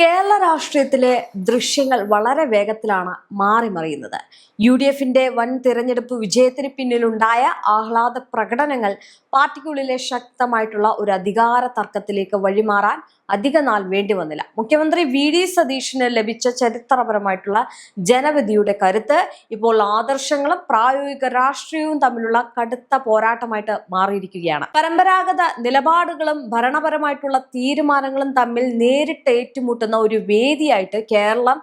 കേരള രാഷ്ട്രീയത്തിലെ ദൃശ്യങ്ങൾ വളരെ വേഗത്തിലാണ് മാറിമറിയുന്നത്. UDFന്റെ വൻ തിരഞ്ഞെടുപ്പ് വിജയത്തിന് പിന്നിലുണ്ടായ ആഹ്ലാദ പ്രകടനങ്ങൾ പാർട്ടിക്കുള്ളിലെ ശക്തമായിട്ടുള്ള ഒരു അധികാര തർക്കത്തിലേക്ക് വഴിമാറാൻ അധിക നാൾ വേണ്ടി വന്നില്ല. മുഖ്യമന്ത്രി VD സതീശന് ലഭിച്ച ചരിത്രപരമായിട്ടുള്ള ജനവിധിയുടെ കരുത്ത് ഇപ്പോൾ ആദർശങ്ങളും പ്രായോഗിക രാഷ്ട്രീയവും തമ്മിലുള്ള കടുത്ത പോരാട്ടമായിട്ട് മാറിയിരിക്കുകയാണ്. പരമ്പരാഗത നിലപാടുകളും ഭരണപരമായിട്ടുള്ള തീരുമാനങ്ങളും തമ്മിൽ നേരിട്ട് ഏറ്റുമുട്ടുന്ന ഒരു വേദിയായിട്ട് കേരളം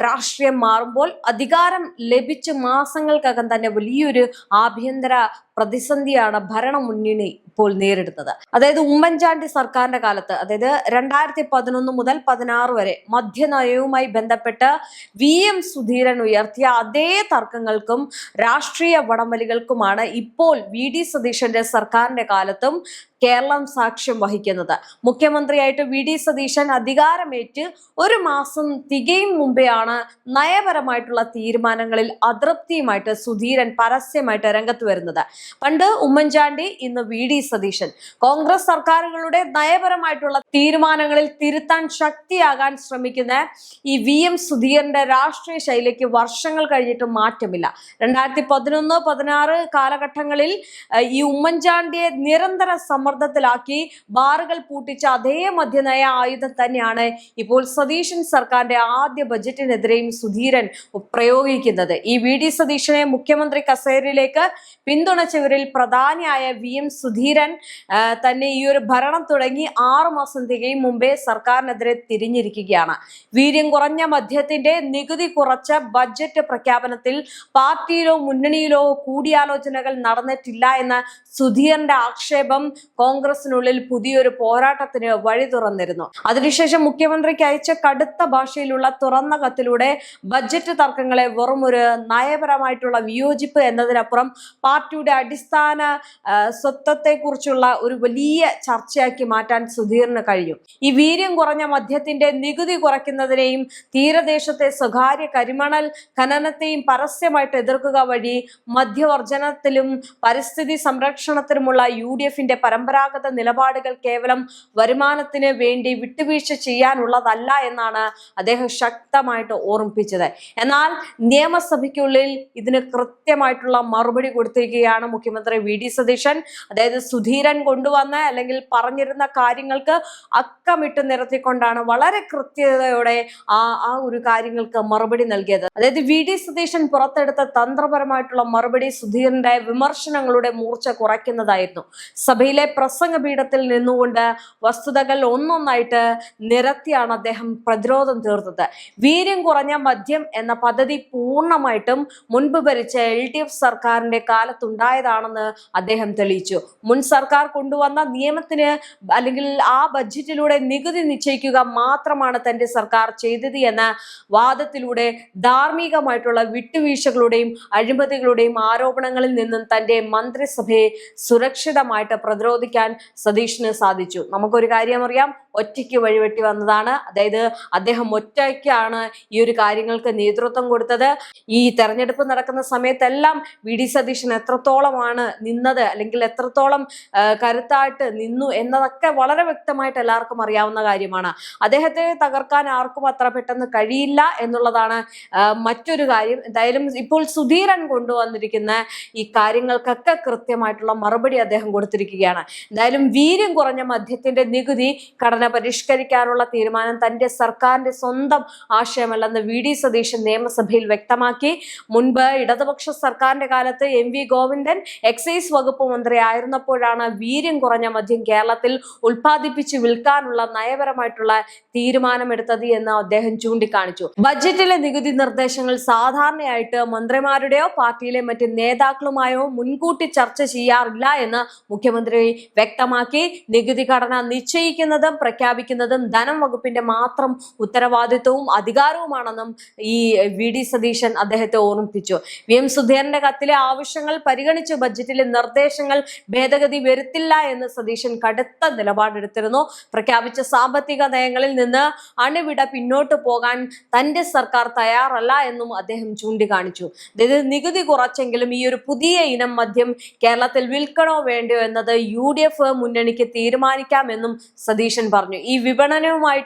രാഷ്ട്രീയം മാറുമ്പോൾ അധികാരം ലഭിച്ച മാസങ്ങൾക്കകം തന്നെ വലിയൊരു ആഭ്യന്തര പ്രതിസന്ധിയാണ് ഭരണമുന്നണി ഇപ്പോൾ നേരിടുന്നത്. അതായത് ഉമ്മൻചാണ്ടി സർക്കാരിന്റെ കാലത്ത്, അതായത് 2011 മുതൽ 16 വരെ മദ്യനയവുമായി ബന്ധപ്പെട്ട് VM സുധീരൻ ഉയർത്തിയ അതേ തർക്കങ്ങൾക്കും രാഷ്ട്രീയ വടംവലികൾക്കുമാണ് ഇപ്പോൾ VD സതീശന്റെ സർക്കാരിന്റെ കാലത്തും കേരളം സാക്ഷ്യം വഹിക്കുന്നത്. മുഖ്യമന്ത്രിയായിട്ട് VD സതീശൻ അധികാരമേറ്റ് ഒരു മാസം തികയും മുമ്പെയാണ് നയപരമായിട്ടുള്ള തീരുമാനങ്ങളിൽ അതൃപ്തിയുമായിട്ട് സുധീരൻ പരസ്യമായിട്ട് രംഗത്ത് വരുന്നത്. പണ്ട് ഉമ്മൻചാണ്ടി, ഇന്ന് VD സതീശൻ. കോൺഗ്രസ് സർക്കാരുകളുടെ നയപരമായിട്ടുള്ള തീരുമാനങ്ങളിൽ തിരുത്താൻ ശക്തിയാകാൻ ശ്രമിക്കുന്ന ഈ VM സുധീരന്റെ രാഷ്ട്രീയ ശൈലിക്ക് വർഷങ്ങൾ കഴിഞ്ഞിട്ട് മാറ്റമില്ല. 2011-16 കാലഘട്ടങ്ങളിൽ ഈ ഉമ്മൻചാണ്ടിയെ നിരന്തര സമ്മർദ്ദത്തിലാക്കി ബാറുകൾ പൂട്ടിച്ച അതേ മദ്യനയ ആയുധം തന്നെയാണ് ഇപ്പോൾ സതീശൻ സർക്കാരിന്റെ ആദ്യ ബജറ്റിനെതിരെയും സുധീരൻ പ്രയോഗിക്കുന്നത്. ഈ VD സതീശനെ മുഖ്യമന്ത്രി കസേരയിലേക്ക് പിന്തുണച്ചവരിൽ പ്രധാനിയായ VM സുധീരൻ തന്നെ ഈ ഒരു ഭരണം തുടങ്ങി 6 മാസം തികയും മുമ്പേ സർക്കാരിനെതിരെ തിരിഞ്ഞിരിക്കുകയാണ്. വീര്യം കുറഞ്ഞ മദ്യത്തിന്റെ നികുതി കുറച്ച ബഡ്ജറ്റ് പ്രഖ്യാപനത്തിൽ പാർട്ടിയിലോ മുന്നണിയിലോ കൂടിയാലോചനകൾ നടന്നിട്ടില്ല എന്ന സുധീരന്റെ ആക്ഷേപം കോൺഗ്രസിനുള്ളിൽ പുതിയൊരു പോരാട്ടത്തിന് വഴി തുറന്നിരുന്നു. അതിനുശേഷം മുഖ്യമന്ത്രിക്ക് അയച്ച കടുത്ത ഭാഷയിലുള്ള തുറന്ന കത്തിലൂടെ ബഡ്ജറ്റ് തർക്കങ്ങളെ വെറും ഒരു നയപരമായിട്ടുള്ള വിയോജിപ്പ് എന്നതിനപ്പുറം പാർട്ടിയുടെ അടിസ്ഥാന സ്വത്വത്തെക്കുറിച്ചുള്ള ഒരു വലിയ ചർച്ചയാക്കി മാറ്റാൻ സുധീറിന് കഴിയും. ഈ വീര്യം കുറഞ്ഞ മദ്യത്തിന്റെ നികുതി കുറയ്ക്കുന്നതിനെയും തീരദേശത്തെ സ്വകാര്യ കരിമണൽ ഖനനത്തെയും പരസ്യമായിട്ട് എതിർക്കുക വഴി മദ്യവർജനത്തിലും പരിസ്ഥിതി സംരക്ഷണത്തിലുമുള്ള UDFന്റെ പരമ്പരാഗത നിലപാടുകൾ കേവലം വരുമാനത്തിന് വേണ്ടി വിട്ടുവീഴ്ച ചെയ്യാനുള്ളതല്ല എന്നാണ് അദ്ദേഹം ശക്തമായിട്ട് ഓർമ്മിപ്പിച്ചത്. എന്നാൽ നിയമസഭയ്ക്കുള്ളിൽ ഇതിന് കൃത്യമായിട്ടുള്ള മറുപടി കൊടുത്തിരിക്കുകയാണ് മുഖ്യമന്ത്രി VD സതീശൻ. അതായത് സുധീരൻ കൊണ്ടുവന്ന അല്ലെങ്കിൽ പറഞ്ഞിരുന്ന കാര്യങ്ങൾക്ക് അക്കമിട്ട് നിരത്തിക്കൊണ്ടാണ് വളരെ കൃത്യതയോടെ ആ ഒരു കാര്യങ്ങൾക്ക് മറുപടി നൽകിയത്. അതായത് VD സതീശൻ പുറത്തെടുത്ത തന്ത്രപരമായിട്ടുള്ള മറുപടി സുധീരന്റെ വിമർശനങ്ങളുടെ മൂർച്ച കുറയ്ക്കുന്നതായിരുന്നു. സഭയിലെ പ്രസംഗ പീഠത്തിൽ നിന്നുകൊണ്ട് വസ്തുതകൾ ഒന്നൊന്നായിട്ട് നിരത്തിയാണ് അദ്ദേഹം പ്രതിരോധം തീർത്തത്. വീര്യം കുറഞ്ഞ മദ്യം എന്ന പദ്ധതി പൂർണ്ണമായിട്ടും മുൻപ് ഭരിച്ച LDF സർക്കാരിന്റെ കാലത്തുണ്ടായതാണെന്ന് അദ്ദേഹം തെളിയിച്ചു. മുൻ സർക്കാർ കൊണ്ടുവന്ന നിയമത്തിന് അല്ലെങ്കിൽ ആ ബഡ്ജറ്റിലൂടെ നികുതി നിശ്ചയിക്കുക മാത്രമാണ് തന്റെ സർക്കാർ ചെയ്തത് എന്ന വാദത്തിലൂടെ ധാർമ്മികമായിട്ടുള്ള വിട്ടുവീഴ്ചകളുടെയും അഴിമതികളുടെയും ആരോപണങ്ങളിൽ നിന്നും തന്റെ മന്ത്രിസഭയെ സുരക്ഷിതമായിട്ട് പ്രതിരോധിക്കാൻ സതീശന് സാധിച്ചു. നമുക്കൊരു കാര്യം അറിയാം, ഒറ്റയ്ക്ക് വഴിവെട്ടി വന്നതാണ്. അതായത് അദ്ദേഹം ഒറ്റയ്ക്കാണ് ഈ ഒരു കാര്യങ്ങൾക്ക് നേതൃത്വം കൊടുത്തത്. ഈ തെരഞ്ഞെടുപ്പ് നടക്കുന്ന സമയത്തെല്ലാം VD സതീശൻ എത്രത്തോളമാണ് നിന്നത് അല്ലെങ്കിൽ എത്രത്തോളം കരുത്തായിട്ട് നിന്നു എന്നതൊക്കെ വളരെ വ്യക്തമായിട്ട് എല്ലാവർക്കും അറിയാവുന്ന കാര്യമാണ്. അദ്ദേഹത്തെ തകർക്കാൻ ആർക്കും അത്ര പെട്ടെന്ന് കഴിയില്ല എന്നുള്ളതാണ് മറ്റൊരു കാര്യം. എന്തായാലും ഇപ്പോൾ സുധീരൻ കൊണ്ടുവന്നിരിക്കുന്ന ഈ കാര്യങ്ങൾക്കൊക്കെ കൃത്യമായിട്ടുള്ള മറുപടി അദ്ദേഹം കൊടുത്തിരിക്കുകയാണ്. എന്തായാലും വീര്യം കുറഞ്ഞ മദ്യത്തിന്റെ നികുതി ഘടന പരിഷ്കരിക്കാനുള്ള തീരുമാനം തന്റെ സർക്കാരിന്റെ സ്വന്തം ആശയമല്ലെന്ന് VD സതീശൻ നിയമസഭയിൽ വ്യക്തമാക്കി. മുൻപ് ഇടതുപക്ഷ സർക്കാരിന്റെ കാലത്ത് MV ഗോവിന്ദൻ എക്സൈസ് വകുപ്പ് മന്ത്രി ആയിരുന്നപ്പോഴാണ് വീര്യം കുറഞ്ഞ മദ്യം കേരളത്തിൽ ഉൽപ്പാദിപ്പിച്ച് വിൽക്കാനുള്ള നയപരമായിട്ടുള്ള തീരുമാനമെടുത്തത് എന്ന് അദ്ദേഹം ചൂണ്ടിക്കാണിച്ചു. ബഡ്ജറ്റിലെ നികുതി നിർദ്ദേശങ്ങൾ സാധാരണയായിട്ട് മന്ത്രിമാരുടെയോ പാർട്ടിയിലെ മറ്റ് നേതാക്കളുമായോ മുൻകൂട്ടി ചർച്ച ചെയ്യാറില്ല എന്ന് മുഖ്യമന്ത്രി വ്യക്തമാക്കി. നികുതി ഘടന നിശ്ചയിക്കുന്നതും പ്രഖ്യാപിക്കുന്നതും ധനം വകുപ്പിന്റെ മാത്രം ഉത്തരവാദിത്വവും അധികാരവുമാണെന്നും ഈ VD സതീശൻ അദ്ദേഹത്തെ ഓർമ്മിപ്പിച്ചു. VM സുധീരന്റെ കത്തിലെ ആവശ്യങ്ങൾ പരിഗണിച്ച് ബഡ്ജറ്റിലെ നിർദ്ദേശങ്ങൾ ഭേദഗതി വരുത്തില്ല എന്ന് സതീശൻ കടുത്ത നിലപാടെടുത്തിരുന്നു. പ്രഖ്യാപിച്ച സാമ്പത്തിക നയങ്ങളിൽ നിന്ന് അണുവിട പിന്നോട്ട് പോകാൻ തന്റെ സർക്കാർ തയ്യാറല്ല എന്നും അദ്ദേഹം ചൂണ്ടിക്കാണിച്ചു. അതായത് നികുതി കുറച്ചെങ്കിലും ഈ ഒരു പുതിയ ഇനം മദ്യം കേരളത്തിൽ വിൽക്കണോ വേണ്ടയോ എന്നത് UDF മുന്നണിക്ക് തീരുമാനിക്കാമെന്നും സതീശൻ പറഞ്ഞു. ഈ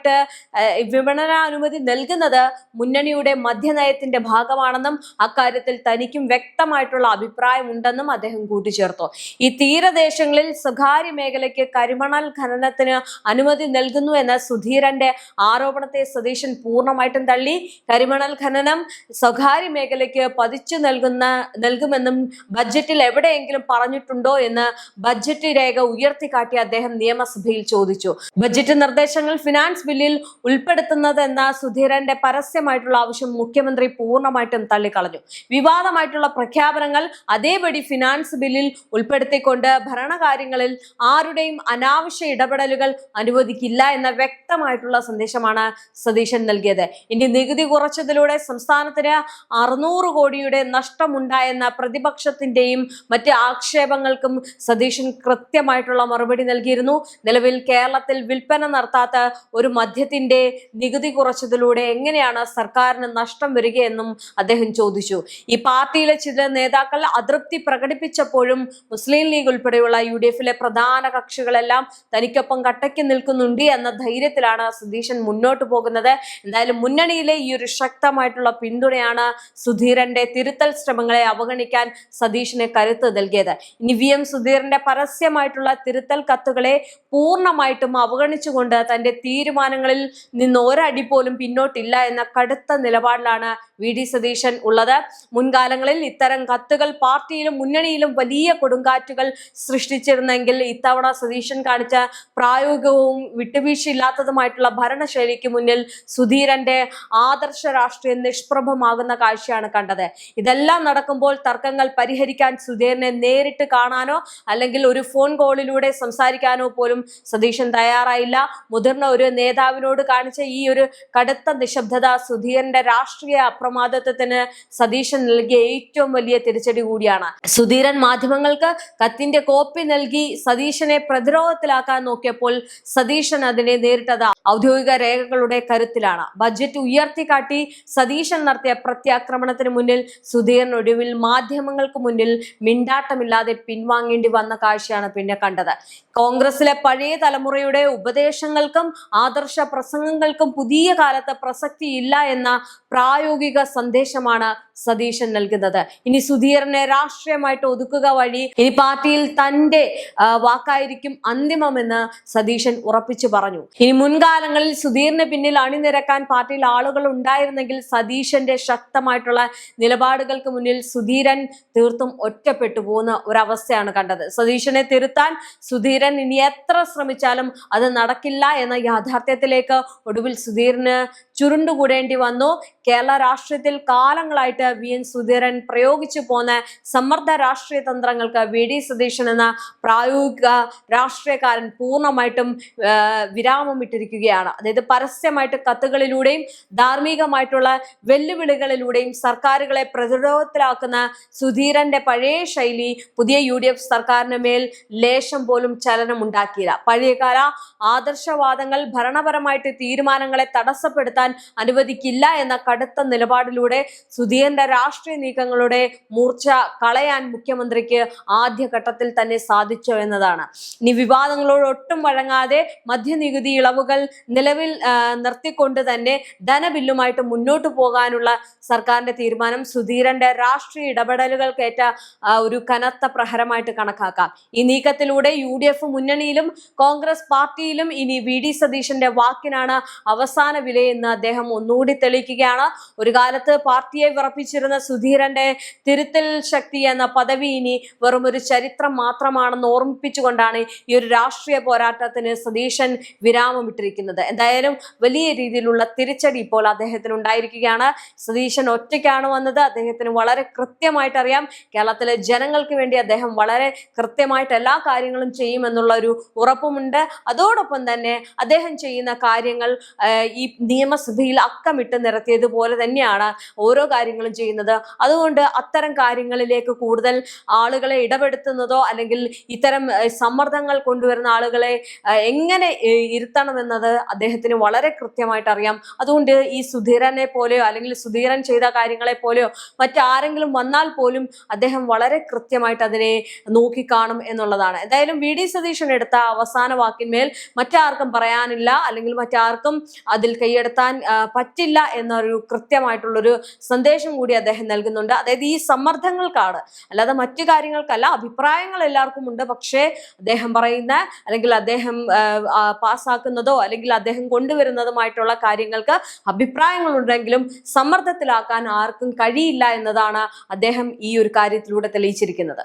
വിപണന അനുമതി നൽകുന്നത് മുന്നണിയുടെ മദ്യനയത്തിന്റെ ഭാഗമാണെന്നും അക്കാര്യത്തിൽ തനിക്കും വ്യക്തമായിട്ടുള്ള അഭിപ്രായമുണ്ടെന്നും അദ്ദേഹം കൂട്ടിച്ചേർത്തു. ഈ തീരദേശങ്ങളിൽ സ്വകാര്യ മേഖലയ്ക്ക് കരിമണൽ ഖനനത്തിന് അനുമതി നൽകുന്നു എന്ന സുധീരന്റെ ആരോപണത്തെ സതീശൻ പൂർണ്ണമായിട്ടും തള്ളി. കരിമണൽ ഖനനം സ്വകാര്യ മേഖലയ്ക്ക് പതിച്ചു നൽകുമെന്നും ബഡ്ജറ്റിൽ എവിടെയെങ്കിലും പറഞ്ഞിട്ടുണ്ടോ എന്ന് ബഡ്ജറ്റ് രേഖ ഉയർത്തിക്കാട്ടി അദ്ദേഹം നിയമസഭയിൽ ചോദിച്ചു. ബഡ്ജറ്റ് നിർദ്ദേശങ്ങൾ ഫിനാൻസ് ബില്ലിൽ ഉൾപ്പെടുത്തുന്നതെന്ന സുധീരന്റെ പരസ്യമായിട്ടുള്ള ആവശ്യം മുഖ്യമന്ത്രി പൂർണ്ണമായിട്ടും തള്ളിക്കളഞ്ഞു. വിവാദമായിട്ടുള്ള പ്രഖ്യാപനങ്ങൾ അതേപടി ഫിനാൻസ് ബില്ലിൽ ഉൾപ്പെടുത്തിക്കൊണ്ട് ഭരണകാര്യങ്ങളിൽ ആരുടെയും അനാവശ്യ ഇടപെടലുകൾ അനുവദിക്കില്ല എന്ന വ്യക്തമായിട്ടുള്ള സന്ദേശമാണ് സതീശൻ നൽകിയത്. ഇനി നികുതി കുറച്ചതിലൂടെ സംസ്ഥാനത്തിന് 600 കോടിയുടെ നഷ്ടമുണ്ടായെന്ന പ്രതിപക്ഷത്തിന്റെയും മറ്റ് ആക്ഷേപങ്ങൾക്കും സതീശൻ കൃത്യമായിട്ടുള്ള മറുപടി നൽകിയിരുന്നു. നിലവിൽ കേരളത്തിൽ വിൽപ്പന നടത്താത്ത ഒരു മദ്യത്തിന്റെ നികുതി കുറച്ചതിലൂടെ എങ്ങനെയാണ് സർക്കാരിന് നഷ്ടം വരികയെന്നും അദ്ദേഹം ചോദിച്ചു. ഈ പാർട്ടിയിലെ ചില നേതാക്കൾ അതൃപ്തി പ്രകടിപ്പിച്ചപ്പോഴും മുസ്ലിം ലീഗ് ഉൾപ്പെടെയുള്ള UDFിലെ പ്രധാന കക്ഷികളെല്ലാം തനിക്കൊപ്പം കട്ടയ്ക്ക് നിൽക്കുന്നുണ്ട് എന്ന ധൈര്യത്തിലാണ് സതീശൻ മുന്നോട്ട് പോകുന്നത്. എന്തായാലും മുന്നണിയിലെ ഈ ഒരു ശക്തമായിട്ടുള്ള പിന്തുണയാണ് സുധീരന്റെ തിരുത്തൽ ശ്രമങ്ങളെ അവഗണിക്കാൻ സതീശന് കരുത്ത് നൽകിയത്. ഇനി VM സുധീരന്റെ പരസ്യമായിട്ടുള്ള തിരുത്തൽ കത്തുകളെ പൂർണ്ണമായിട്ടും അവഗണിച്ചുകൊണ്ട് തന്റെ തീരുമാനങ്ങളിൽ നിന്ന് ഒരടി പോലും പിന്നോട്ടില്ല എന്ന കടുത്ത നിലപാടിലാണ് VD സതീശൻ ഉള്ളത്. മുൻകാലങ്ങളിൽ ഇത്തരം കത്തുകൾ പാർട്ടിയിലും മുന്നണിയിലും വലിയ കൊടുങ്കാറ്റുകൾ സൃഷ്ടിച്ചിരുന്നെങ്കിൽ ഇത്തവണ സതീശൻ കാണിച്ച പ്രായോഗികവും വിട്ടുവീഴ്ചയില്ലാത്തതുമായിട്ടുള്ള ഭരണശൈലിക്ക് മുന്നിൽ സുധീരന്റെ ആദർശ രാഷ്ട്രീയം നിഷ്പ്രഭമാകുന്ന കാഴ്ചയാണ് കണ്ടത്. ഇതെല്ലാം നടക്കുമ്പോൾ തർക്കങ്ങൾ പരിഹരിക്കാൻ സുധീരനെ നേരിട്ട് കാണാനോ അല്ലെങ്കിൽ ഒരു ഫോൺ കോളിലൂടെ സംസാരിക്കാനോ പോലും സതീശൻ തയ്യാറായില്ല. മുതിർന്ന ഒരു നേതാവിനോട് കാണിച്ച ഈ ഒരു കടുത്ത നിശബ്ദത സുധീരന്റെ രാഷ്ട്രീയ അപ്രമാദിത്വത്തിന് സതീശൻ നൽകിയ ഏറ്റവും വലിയ തിരിച്ചടി കൂടിയാണ്. സുധീരൻ മാധ്യമങ്ങൾക്ക് കത്തിന്റെ കോപ്പി നൽകി സതീശനെ പ്രതിരോധത്തിലാക്കാൻ നോക്കിയപ്പോൾ സതീശൻ അതിനെ നേരിട്ടത് ഔദ്യോഗിക രേഖകളുടെ കരുത്തിലാണ്. ബഡ്ജറ്റ് ഉയർത്തിക്കാട്ടി സതീശൻ നടത്തിയ പ്രത്യാക്രമണത്തിന് മുന്നിൽ സുധീരൻ ഒടുവിൽ മാധ്യമങ്ങൾക്ക് മുന്നിൽ മിണ്ടാട്ടമില്ലാതെ പിൻവാങ്ങേണ്ടി വന്ന കാഴ്ചയാണ് പിന്നെ കണ്ടത്. കോൺഗ്രസിലെ പഴയ തലമുറയുടെ ഉപദേശങ്ങൾക്കും ആദർശ പ്രസംഗങ്ങൾക്കും പുതിയ കാലത്ത് പ്രസക്തിയില്ല എന്ന പ്രായോഗിക സന്ദേശമാണ് സതീശൻ നൽകുന്നത്. ഇനി സുധീരനെ രാഷ്ട്രീയമായിട്ട് ഒതുക്കുക വഴി ഇനി പാർട്ടിയിൽ തന്റെ വാക്കായിരിക്കും അന്തിമമെന്ന് സതീശൻ ഉറപ്പിച്ചു പറഞ്ഞു. ഇനി മുൻകാലങ്ങളിൽ സുധീറിന് പിന്നിൽ അണിനിരക്കാൻ പാർട്ടിയിൽ ആളുകൾ ഉണ്ടായിരുന്നെങ്കിൽ സതീശന്റെ ശക്തമായിട്ടുള്ള നിലപാടുകൾക്ക് മുന്നിൽ സുധീരൻ തീർത്തും ഒറ്റപ്പെട്ടു പോകുന്ന ഒരവസ്ഥയാണ് കണ്ടത്. സതീശനെ തിരുത്താൻ സുധീരൻ ഇനി എത്ര ശ്രമിച്ചാലും അത് നടക്കില്ല എന്ന യാഥാർത്ഥ്യത്തിലേക്ക് ഒടുവിൽ സുധീറിന് ചുരുണ്ടുകൂടേണ്ടി വന്നു. കേരള രാഷ്ട്രീയത്തിൽ കാലങ്ങളായിട്ട് VN സുധീരൻ പ്രയോഗിച്ചു പോന്ന സമ്മർദ്ദ രാഷ്ട്രീയ തന്ത്രങ്ങൾക്ക് VD സതീശൻ എന്ന പ്രായോഗിക രാഷ്ട്രീയക്കാരൻ പൂർണ്ണമായിട്ടും വിരാമമിട്ടിരിക്കുകയാണ്. അതായത് പരസ്യമായിട്ട് കത്തുകളിലൂടെയും ധാർമ്മികമായിട്ടുള്ള വെല്ലുവിളികളിലൂടെയും സർക്കാരുകളെ പ്രതിരോധത്തിലാക്കുന്ന സുധീരന്റെ പഴയ ശൈലി പുതിയ UDF സർക്കാരിന് മേൽ ലേശം പോലും ചലനമുണ്ടാക്കിയില്ല. പഴയകാല ആദർശവാദങ്ങൾ ഭരണപരമായിട്ട് തീരുമാനങ്ങളെ തടസ്സപ്പെടുത്താൻ അനുവദിക്കില്ല എന്ന കടുത്ത നിലപാടിലൂടെ സുധീരന്റെ രാഷ്ട്രീയ നീക്കങ്ങളുടെ മൂർച്ച കളയാൻ മുഖ്യമന്ത്രിക്ക് ആദ്യഘട്ടത്തിൽ തന്നെ സാധിച്ചു എന്നതാണ്. ഇനി വിവാദങ്ങളോട് ഒട്ടും വഴങ്ങാതെ മദ്യനികുതി ഇളവുകൾ നിലവിൽ നിർത്തിക്കൊണ്ട് തന്നെ ധനബില്ലുമായിട്ട് മുന്നോട്ട് പോകാനുള്ള സർക്കാരിന്റെ തീരുമാനം സുധീരന്റെ രാഷ്ട്രീയ ഇടപെടലുകൾക്കേറ്റ ഒരു കനത്ത പ്രഹരമായിട്ട് കണക്കാക്കാം. ഈ നീക്കത്തിലൂടെ UDF മുന്നണിയിലും കോൺഗ്രസ് പാർട്ടിയിലും ഇനി VD സതീശന്റെ വാക്കിനാണ് അവസാന വിലയെന്ന് അദ്ദേഹം ഒന്നുകൂടി തെളിയിക്കുകയാണ്. ഒരു കാലത്ത് പാർട്ടിയെ വിറപ്പിച്ചിരുന്ന സുധീരന്റെ തിരുത്തൽ ശക്തി എന്ന പദവി ഇനി വെറും ഒരു ചരിത്രം മാത്രമാണെന്ന് ഓർമ്മിപ്പിച്ചുകൊണ്ടാണ് ഈ ഒരു രാഷ്ട്രീയ പോരാട്ടത്തിന് സതീശൻ വിരാമമിട്ടിരിക്കുന്നത്. എന്തായാലും വലിയ രീതിയിലുള്ള തിരിച്ചടി ഇപ്പോൾ അദ്ദേഹത്തിന് ഉണ്ടായിരിക്കുകയാണ്. സതീശൻ ഒറ്റയ്ക്കാണ് വന്നത്. അദ്ദേഹത്തിന് വളരെ കൃത്യമായിട്ട് അറിയാം കേരളത്തിലെ ജനങ്ങൾക്ക് വേണ്ടി അദ്ദേഹം വളരെ കൃത്യമായിട്ട് എല്ലാ കാര്യങ്ങളും ചെയ്യുമെന്നുള്ള ഒരു ഉറപ്പുമുണ്ട്. അതോടൊപ്പം തന്നെ അദ്ദേഹം ചെയ്യുന്ന കാര്യങ്ങൾ ഈ നിയമസഭയിൽ അക്കമിട്ട് നിരത്തിയതുപോലെ തന്നെയാണ് ഓരോ കാര്യങ്ങളും കാര്യങ്ങളും ചെയ്യുന്നത്. അതുകൊണ്ട് അത്തരം കാര്യങ്ങളിലേക്ക് കൂടുതൽ ആളുകളെ ഇടപെടുത്തുന്നതോ അല്ലെങ്കിൽ ഇത്തരം സമ്മർദ്ദങ്ങൾ കൊണ്ടുവരുന്ന ആളുകളെ എങ്ങനെ ഇരുത്തണമെന്നത് അദ്ദേഹത്തിന് വളരെ കൃത്യമായിട്ട് അറിയാം. അതുകൊണ്ട് ഈ സുധീരനെ പോലെയോ അല്ലെങ്കിൽ സുധീരൻ ചെയ്ത കാര്യങ്ങളെ പോലെയോ മറ്റാരെങ്കിലും വന്നാൽ പോലും അദ്ദേഹം വളരെ കൃത്യമായിട്ട് അതിനെ നോക്കിക്കാണും എന്നുള്ളതാണ്. എന്തായാലും വി ഡി സതീശൻ എടുത്ത അവസാന വാക്കിന്മേൽ മറ്റാർക്കും പറയാനില്ല, അല്ലെങ്കിൽ മറ്റാർക്കും അതിൽ കൈയെടുത്താൻ പറ്റില്ല എന്നൊരു കൃത്യമായിട്ടുള്ളൊരു സന്ദേശം കൂടി അദ്ദേഹം നൽകുന്നുണ്ട്. അതായത് ഈ സമ്മർദ്ദങ്ങൾക്കാണ്, അല്ലാതെ മറ്റു കാര്യങ്ങൾക്കല്ല. അഭിപ്രായങ്ങൾ എല്ലാവർക്കും ഉണ്ട്, പക്ഷേ അദ്ദേഹം പറയുന്ന അല്ലെങ്കിൽ അദ്ദേഹം പാസ്സാക്കുന്നതോ അല്ലെങ്കിൽ അദ്ദേഹം കൊണ്ടുവരുന്നതുമായിട്ടുള്ള കാര്യങ്ങൾക്ക് അഭിപ്രായങ്ങളുണ്ടെങ്കിലും സമ്മർദ്ദത്തിലാക്കാൻ ആർക്കും കഴിയില്ല എന്നതാണ് അദ്ദേഹം ഈ ഒരു കാര്യത്തിലൂടെ തെളിയിച്ചിരിക്കുന്നത്.